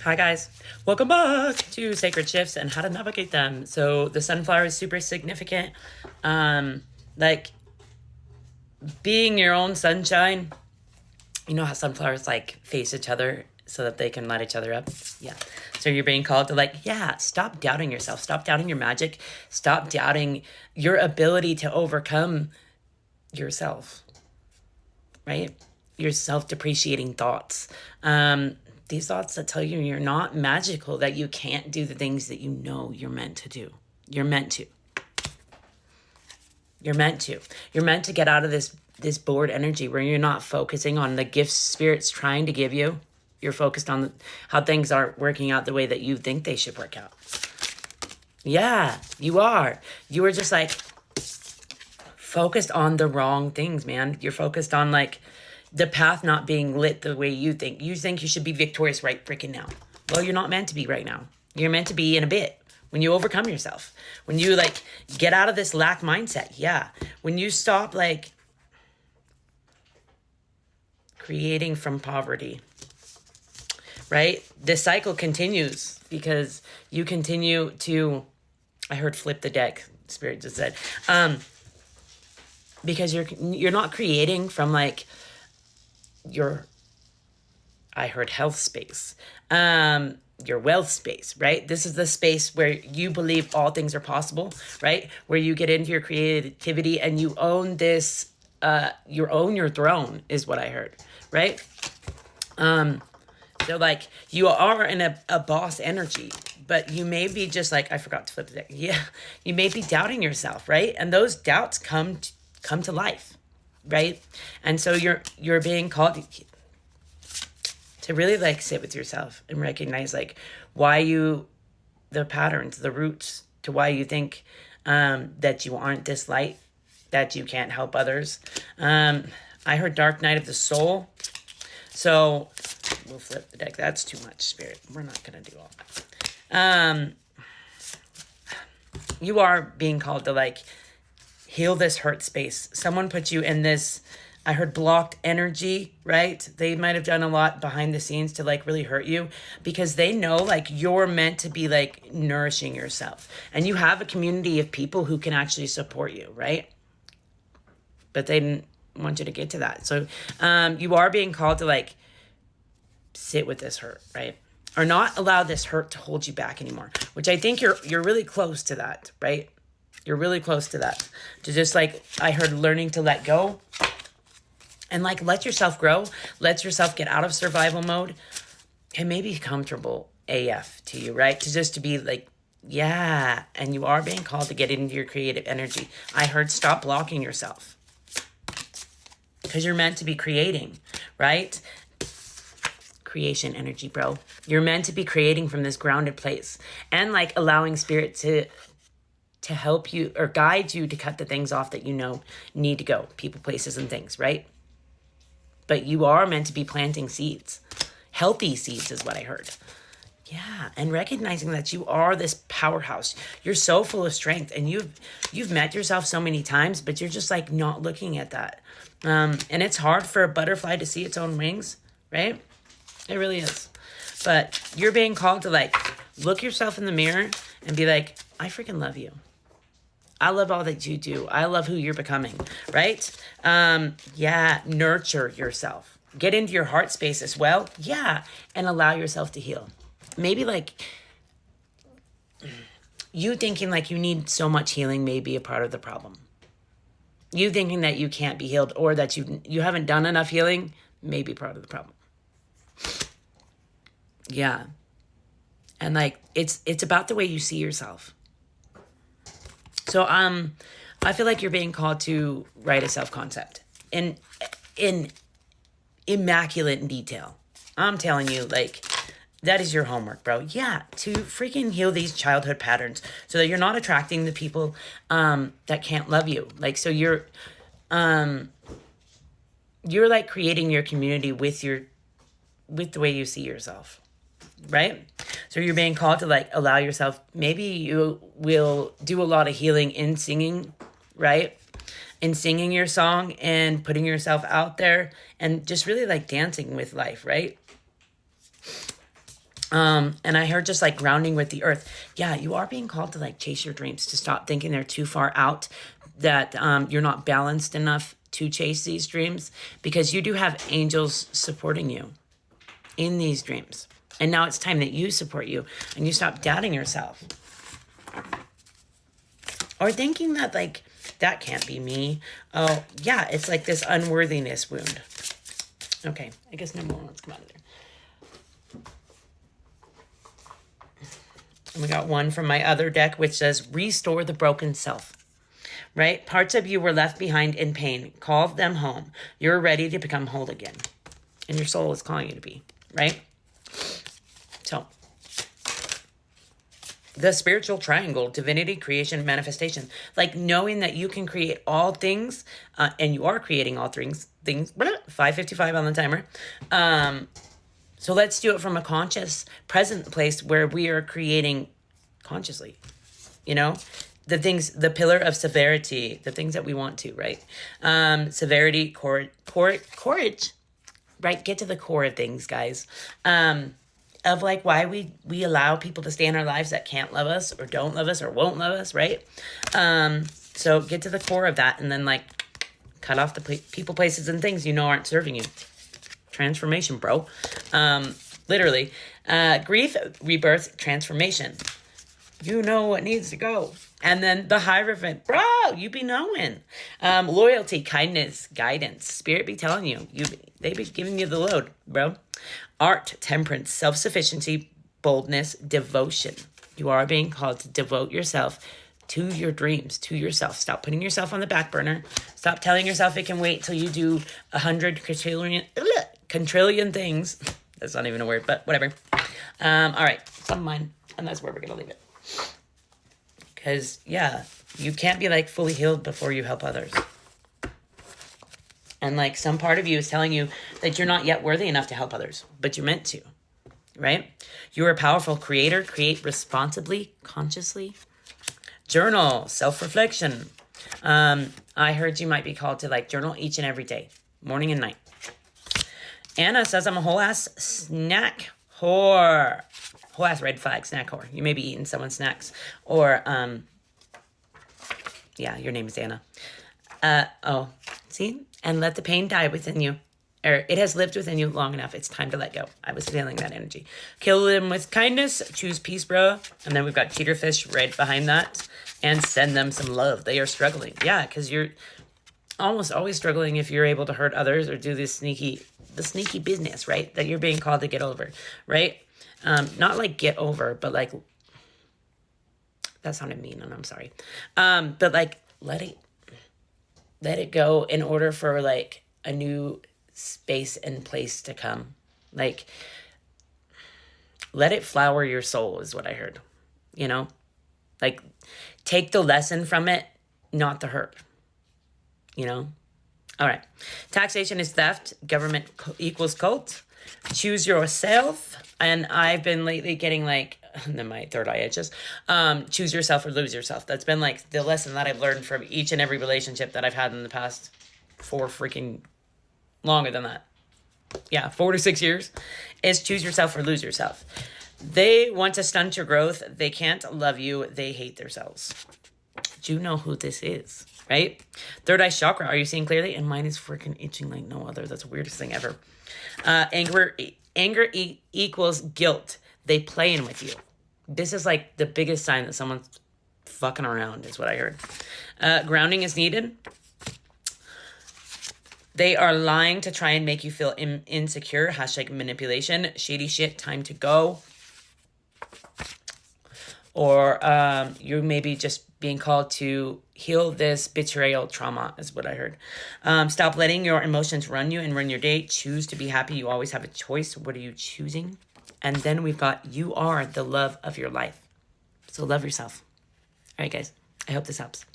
Hi guys, welcome back to Sacred Shifts and how to navigate them. So the sunflower is super significant. Like being your own sunshine. You know how sunflowers like face each other so that they can light each other up? Yeah. So you're being called to stop doubting yourself. Stop doubting your magic. Stop doubting your ability to overcome yourself. Right? Your self-depreciating thoughts. These thoughts that tell you you're not magical, that you can't do the things that you know you're meant to do. You're meant to. You're meant to. You're meant to get out of this bored energy where you're not focusing on the gifts Spirit's trying to give you. You're focused on how things aren't working out the way that you think they should work out. Yeah, you are. You are just like focused on the wrong things, man. You're focused on like the path not being lit the way you think. You think you should be victorious right freaking now. Well, you're not meant to be right now. You're meant to be in a bit. When you overcome yourself. When you like get out of this lack mindset. Yeah. When you stop like creating from poverty. Right? This cycle continues because you continue to, I heard flip the deck, Spirit just said. Because you're not creating from like your, I heard health space, your wealth space, right? This is the space where you believe all things are possible, right? Where you get into your creativity and you own this, you own your throne is what I heard, right? So like you are in a boss energy, but you may be just like, I forgot to flip the deck. Yeah. You may be doubting yourself, right? And those doubts come to life, right? And so you're being called to really like sit with yourself and recognize like the patterns, the roots to why you think that you aren't this light, that you can't help others. I heard Dark Night of the Soul. So we'll flip the deck. That's too much, Spirit. We're not going to do all that. You are being called to like heal this hurt space. Someone put you in this, I heard blocked energy, right? They might have done a lot behind the scenes to like really hurt you because they know like you're meant to be like nourishing yourself. And you have a community of people who can actually support you, right? But they didn't want you to get to that. So you are being called to like sit with this hurt, right? Or not allow this hurt to hold you back anymore, which I think you're really close to that, right? You're really close to that. To just like, I heard learning to let go and like let yourself grow, let yourself get out of survival mode and maybe comfortable AF to you, right? To be like, yeah. And you are being called to get into your creative energy. I heard stop blocking yourself because you're meant to be creating, right? Creation energy, bro. You're meant to be creating from this grounded place and like allowing Spirit to help you or guide you to cut the things off that you know need to go. People, places, and things, right? But you are meant to be planting seeds. Healthy seeds is what I heard. Yeah, and recognizing that you are this powerhouse. You're so full of strength and you've met yourself so many times, but you're just like not looking at that. And it's hard for a butterfly to see its own wings, right? It really is. But you're being called to like look yourself in the mirror and be like, I freaking love you. I love all that you do. I love who you're becoming, right? Yeah, nurture yourself. Get into your heart space as well. Yeah, and allow yourself to heal. Maybe like you thinking like you need so much healing may be a part of the problem. You thinking that you can't be healed or that you haven't done enough healing may be part of the problem. Yeah. And like it's about the way you see yourself. So I feel like you're being called to write a self-concept in immaculate detail. I'm telling you, like, that is your homework, bro. Yeah, to freaking heal these childhood patterns so that you're not attracting the people that can't love you. Like, so you're like creating your community with the way you see yourself, right? So you're being called to like allow yourself, maybe you will do a lot of healing in singing, right? In singing your song and putting yourself out there and just really like dancing with life, right? And I heard just like grounding with the earth. Yeah, you are being called to like chase your dreams, to stop thinking they're too far out, that you're not balanced enough to chase these dreams, because you do have angels supporting you in these dreams. And now it's time that you support you and you stop doubting yourself. Or thinking that like, that can't be me. Oh, yeah, it's like this unworthiness wound. Okay, I guess no more ones come out of there. And we got one from my other deck, which says, restore the broken self. Right? Parts of you were left behind in pain. Call them home. You're ready to become whole again. And your soul is calling you to be. Right? So, the spiritual triangle, divinity, creation, manifestation. Like knowing that you can create all things, and you are creating all things, 5:55 on the timer. So let's do it from a conscious, present place where we are creating consciously, you know? The things, the pillar of severity, the things that we want to, right? Severity, courage, right? Get to the core of things, guys. Of like why we allow people to stay in our lives that can't love us or don't love us or won't love us, right? So get to the core of that, and then like cut off the people, places, and things you know aren't serving you. Transformation, bro. Literally. Grief, rebirth, transformation. You know what needs to go. And then the Hierophant, bro, you be knowing. Loyalty, kindness, guidance. Spirit be telling you. They be giving you the load, bro. Art, temperance, self-sufficiency, boldness, devotion. You are being called to devote yourself to your dreams, to yourself. Stop putting yourself on the back burner. Stop telling yourself it can wait till you do 100 quadrillion things. That's not even a word, but whatever. All right, some of mine, and that's where we're going to leave it. Because, yeah, you can't be, like, fully healed before you help others. And, like, some part of you is telling you that you're not yet worthy enough to help others, but you're meant to, right? You're a powerful creator. Create responsibly, consciously. Journal, self-reflection. I heard you might be called to, like, journal each and every day, morning and night. Anna says, I'm a whole-ass snack whore. Whole-ass red flag snack whore. You may be eating someone's snacks. Or, yeah, your name is Anna. See? And let the pain die within you. Or it has lived within you long enough. It's time to let go. I was feeling that energy. Kill them with kindness. Choose peace, bro. And then we've got Cheaterfish right behind that. And send them some love. They are struggling. Yeah, because you're almost always struggling if you're able to hurt others or do the sneaky business, right? That you're being called to get over, right? Not like get over, but like, that sounded mean, and I'm sorry. But like, let it go in order for like a new space and place to come. Like, let it flower your soul is what I heard, you know? Like, take the lesson from it, not the hurt, you know? All right. Taxation is theft. Government equals cult. Choose yourself. And I've been lately getting like, then my third eye itches. Choose yourself or lose yourself. That's been like the lesson that I've learned from each and every relationship that I've had in the past 4 freaking longer than that. Yeah, 4 to 6 years is choose yourself or lose yourself. They want to stunt your growth. They can't love you. They hate themselves. Do you know who this is? Right? Third eye chakra. Are you seeing clearly? And mine is freaking itching like no other. That's the weirdest thing ever. Anger equals guilt. They playing with you. This is like the biggest sign that someone's fucking around is what I heard. Grounding is needed. They are lying to try and make you feel insecure. # manipulation. Shady shit. Time to go. Or you may be just being called to heal this betrayal trauma is what I heard. Stop letting your emotions run you and run your day. Choose to be happy. You always have a choice. What are you choosing? And then we've got you are the love of your life. So love yourself. All right, guys. I hope this helps.